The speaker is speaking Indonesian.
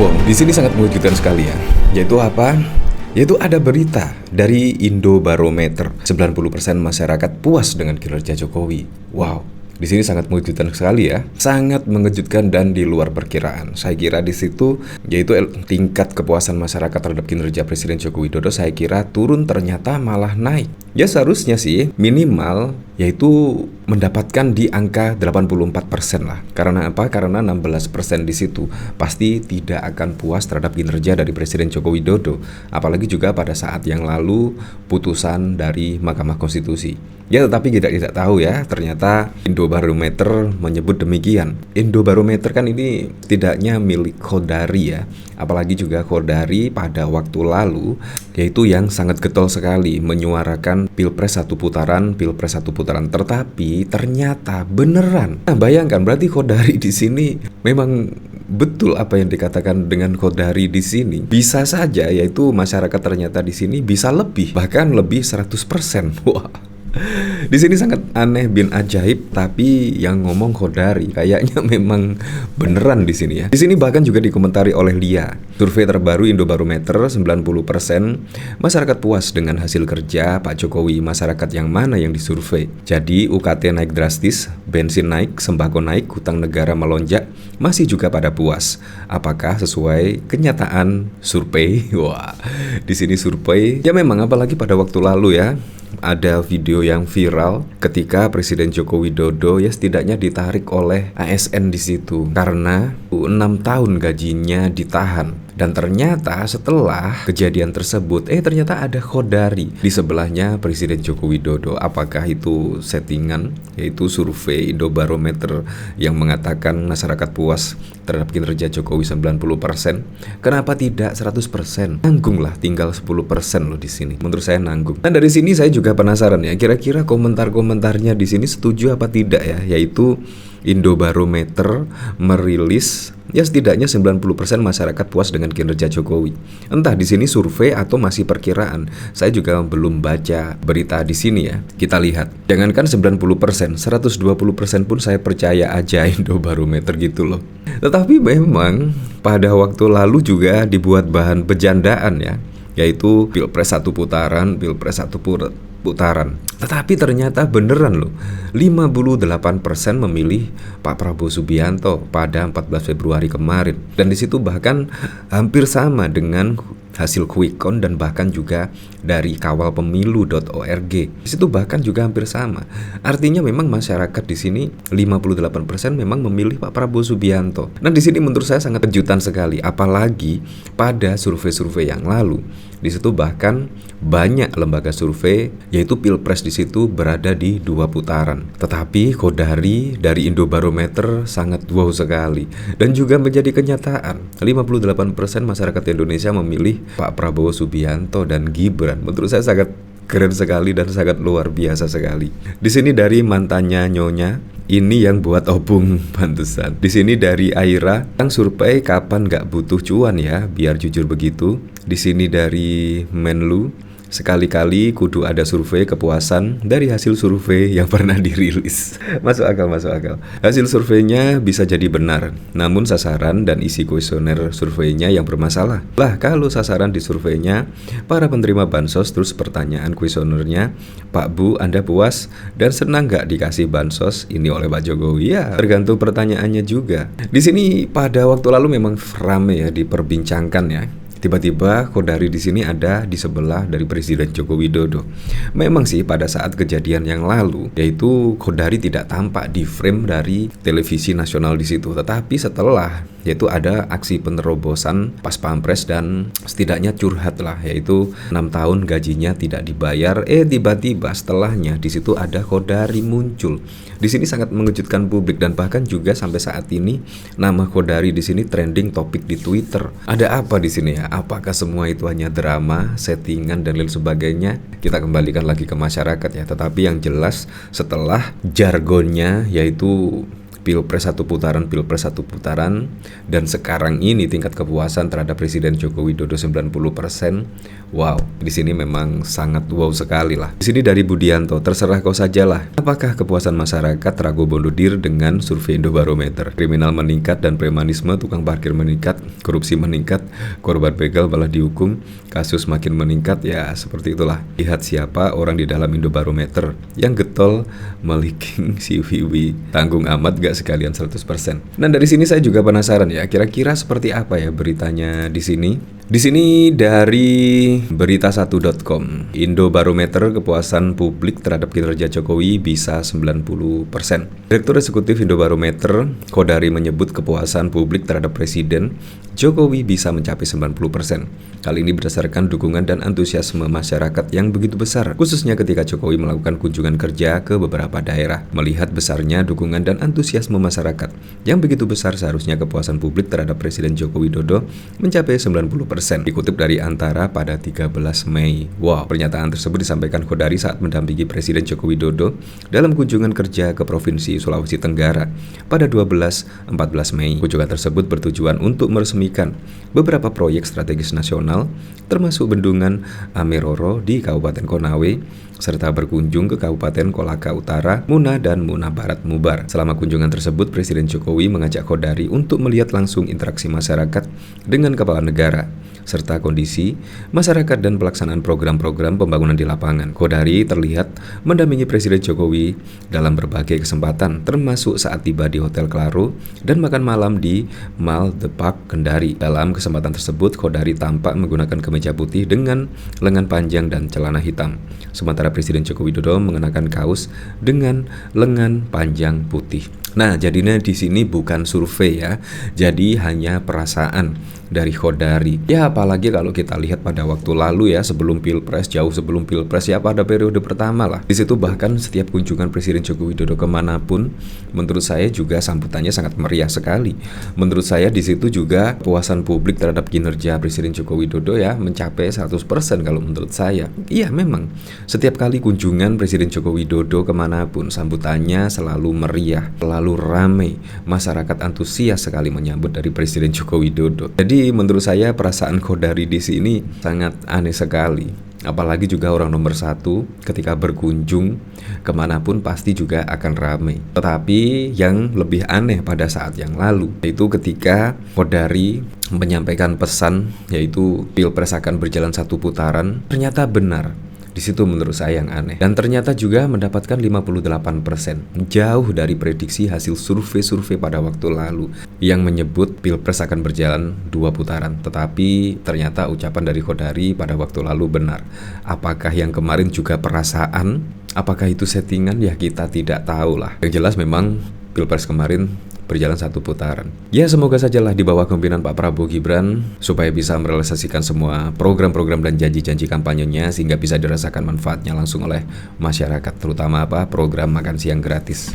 Wow, di sini sangat mengejutkan sekali ya. Yaitu apa? Yaitu ada berita dari Indobarometer, 90% masyarakat puas dengan kinerja Jokowi. Wow, di sini sangat mengejutkan sekali ya. Sangat mengejutkan dan di luar perkiraan. Saya kira di situ yaitu tingkat kepuasan masyarakat terhadap kinerja Presiden Joko Widodo saya kira turun, ternyata malah naik. Ya seharusnya sih minimal yaitu mendapatkan di angka 84% lah. Karena apa? Karena 16% di situ pasti tidak akan puas terhadap kinerja dari Presiden Joko Widodo. Apalagi juga pada saat yang lalu putusan dari Mahkamah Konstitusi. Ya tetapi kita tidak tahu ya, ternyata Indobarometer menyebut demikian. Indobarometer kan ini setidaknya milik Khodari ya. Apalagi juga Khodari pada waktu lalu yaitu yang sangat getol sekali menyuarakan Pilpres satu putaran. Tetapi ternyata beneran. Nah, bayangkan berarti Khodari di sini memang betul apa yang dikatakan dengan Khodari di sini. Bisa saja yaitu masyarakat ternyata di sini bisa lebih, bahkan lebih 100%. Wah. Di sini sangat aneh bin ajaib, tapi yang ngomong Khodari kayaknya memang beneran di sini ya. Di sini bahkan juga dikomentari oleh Lia. Survei terbaru Indobarometer, 90% masyarakat puas dengan hasil kerja Pak Jokowi. Masyarakat yang mana yang disurvei? Jadi UKT naik drastis, bensin naik, sembako naik, hutang negara melonjak, masih juga pada puas. Apakah sesuai kenyataan survei? Wah, di sini survei ya memang, apalagi pada waktu lalu ya. Ada video yang viral ketika Presiden Joko Widodo ya setidaknya ditarik oleh ASN di situ karena 6 tahun gajinya ditahan. Dan ternyata setelah kejadian tersebut ternyata ada Khodari di sebelahnya Presiden Joko Widodo. Apakah itu settingan? Yaitu survei Indobarometer yang mengatakan masyarakat puas terhadap kinerja Jokowi 90%. Kenapa tidak 100%? Nanggung lah, tinggal 10% loh di sini. Menurut saya nanggung. Dan dari sini saya juga penasaran ya, kira-kira komentar-komentarnya di sini setuju apa tidak ya? Yaitu Indobarometer merilis ya setidaknya 90% masyarakat puas dengan kinerja Jokowi. Entah di sini survei atau masih perkiraan. Saya juga belum baca berita di sini ya. Kita lihat. Jangankan 90%, 120% pun saya percaya aja Indobarometer gitu loh. Tetapi memang pada waktu lalu juga dibuat bahan bercandaan ya. Yaitu Pilpres satu putaran, Pilpres satu putaran. Tetapi ternyata beneran loh, 58% memilih Pak Prabowo Subianto pada 14 Februari kemarin. Dan di situ bahkan hampir sama dengan hasil quick count dan bahkan juga dari kawalpemilu.org. Di situ bahkan juga hampir sama. Artinya memang masyarakat di sini 58% memang memilih Pak Prabowo Subianto. Nah, di sini menurut saya sangat kejutan sekali, apalagi pada survei-survei yang lalu. Di situ bahkan banyak lembaga survei yaitu Pilpres di situ berada di 2 putaran. Tetapi Khodari dari Indobarometer sangat wow sekali dan juga menjadi kenyataan. 58% masyarakat Indonesia memilih Pak Prabowo Subianto dan Gibran. Menurut saya sangat keren sekali dan sangat luar biasa sekali. Di sini dari mantannya Nyonya, ini yang buat opung pantesan. Di sini dari Aira, yang survei kapan nggak butuh cuan ya, biar jujur begitu. Di sini dari Menlu, sekali-kali kudu ada survei kepuasan dari hasil survei yang pernah dirilis. Masuk akal. Hasil surveinya bisa jadi benar, namun sasaran dan isi kuesioner surveinya yang bermasalah. Lah kalau sasaran di surveinya para penerima bansos, terus pertanyaan kuesionernya, Pak Bu, Anda puas dan senang nggak dikasih bansos ini oleh Pak Jokowi? Ya, tergantung pertanyaannya juga. Di sini pada waktu lalu memang rame ya diperbincangkan ya. Tiba-tiba Khodari di sini ada di sebelah dari Presiden Joko Widodo. Memang sih pada saat kejadian yang lalu, yaitu Khodari tidak tampak di frame dari televisi nasional di situ. Tetapi setelah yaitu ada aksi penerobosan pas pampres dan setidaknya curhat lah, yaitu 6 tahun gajinya tidak dibayar. Tiba-tiba setelahnya di situ ada Khodari muncul. Di sini sangat mengejutkan publik dan bahkan juga sampai saat ini nama Khodari di sini trending topik di Twitter. Ada apa di sini ya? Apakah semua itu hanya drama, settingan dan lain sebagainya? Kita kembalikan lagi ke masyarakat ya. Tetapi yang jelas setelah jargonnya yaitu pilpres satu putaran, dan sekarang ini tingkat kepuasan terhadap Presiden Joko Widodo 90%. Wow, di sini memang sangat wow sekali lah. Di sini dari Budianto, terserah kau sajalah. Apakah kepuasan masyarakat ragu bunuh diri dengan survei Indobarometer? Kriminal meningkat dan premanisme, tukang parkir meningkat, korupsi meningkat, korban begal malah dihukum, kasus makin meningkat, ya seperti itulah. Lihat siapa orang di dalam Indobarometer yang getol meliking si Wiwi. Tanggung amat gak sekalian 100%. Nah, dari sini saya juga penasaran ya, kira-kira seperti apa ya beritanya di sini. Di sini dari berita1.com, Indobarometer kepuasan publik terhadap kinerja Jokowi bisa 90%. Direktur Eksekutif Indobarometer, Kodari, menyebut kepuasan publik terhadap Presiden Jokowi bisa mencapai 90%. Kali ini berdasarkan dukungan dan antusiasme masyarakat yang begitu besar, khususnya ketika Jokowi melakukan kunjungan kerja ke beberapa daerah. Melihat besarnya dukungan dan antusiasme masyarakat yang begitu besar, seharusnya kepuasan publik terhadap Presiden Joko Widodo mencapai 90%. Dikutip dari Antara pada 13 Mei. Wow, pernyataan tersebut disampaikan Kodari saat mendampingi Presiden Joko Widodo dalam kunjungan kerja ke Provinsi Sulawesi Tenggara pada 12-14 Mei. Kunjungan tersebut bertujuan untuk meresmikan beberapa proyek strategis nasional, termasuk Bendungan Ameroro di Kabupaten Konawe, serta berkunjung ke Kabupaten Kolaka Utara, Muna, dan Muna Barat Mubar. Selama kunjungan tersebut, Presiden Jokowi mengajak Kodari untuk melihat langsung interaksi masyarakat dengan kepala negara, serta kondisi masyarakat dan pelaksanaan program-program pembangunan di lapangan. Kodari terlihat mendampingi Presiden Jokowi dalam berbagai kesempatan, termasuk saat tiba di Hotel Claro dan makan malam di Mall The Park Kendari. Dalam kesempatan tersebut, Kodari tampak menggunakan kemeja putih dengan lengan panjang dan celana hitam, sementara Presiden Joko Widodo mengenakan kaos dengan lengan panjang putih. Nah, jadinya di sini bukan survei ya, jadi hanya perasaan dari Kodari. Ya, apalagi kalau kita lihat pada waktu lalu ya, sebelum Pilpres, jauh sebelum Pilpres ya, pada periode pertama lah. Di situ bahkan setiap kunjungan Presiden Joko Widodo kemanapun, menurut saya juga sambutannya sangat meriah sekali. Menurut saya di situ juga kepuasan publik terhadap kinerja Presiden Joko Widodo ya mencapai 100% kalau menurut saya. Iya, memang setiap kali kunjungan Presiden Joko Widodo kemanapun, sambutannya selalu meriah, selalu ramai. Masyarakat antusias sekali menyambut dari Presiden Joko Widodo. Jadi menurut saya perasaan Kodari di sini sangat aneh sekali. Apalagi juga orang nomor satu ketika berkunjung kemanapun pasti juga akan ramai. Tetapi yang lebih aneh pada saat yang lalu, yaitu ketika Kodari menyampaikan pesan yaitu Pilpres akan berjalan satu putaran, ternyata benar. Di situ menurut saya yang aneh. Dan ternyata juga mendapatkan 58%, jauh dari prediksi hasil survei-survei pada waktu lalu yang menyebut Pilpres akan berjalan 2 putaran. Tetapi ternyata ucapan dari Kodari pada waktu lalu benar. Apakah yang kemarin juga perasaan? Apakah itu settingan? Ya kita tidak tahu lah. Yang jelas memang Pilpres kemarin berjalan satu putaran. Ya, semoga sajalah di bawah kepemimpinan Pak Prabowo Gibran supaya bisa merealisasikan semua program-program dan janji-janji kampanyenya sehingga bisa dirasakan manfaatnya langsung oleh masyarakat, terutama program makan siang gratis.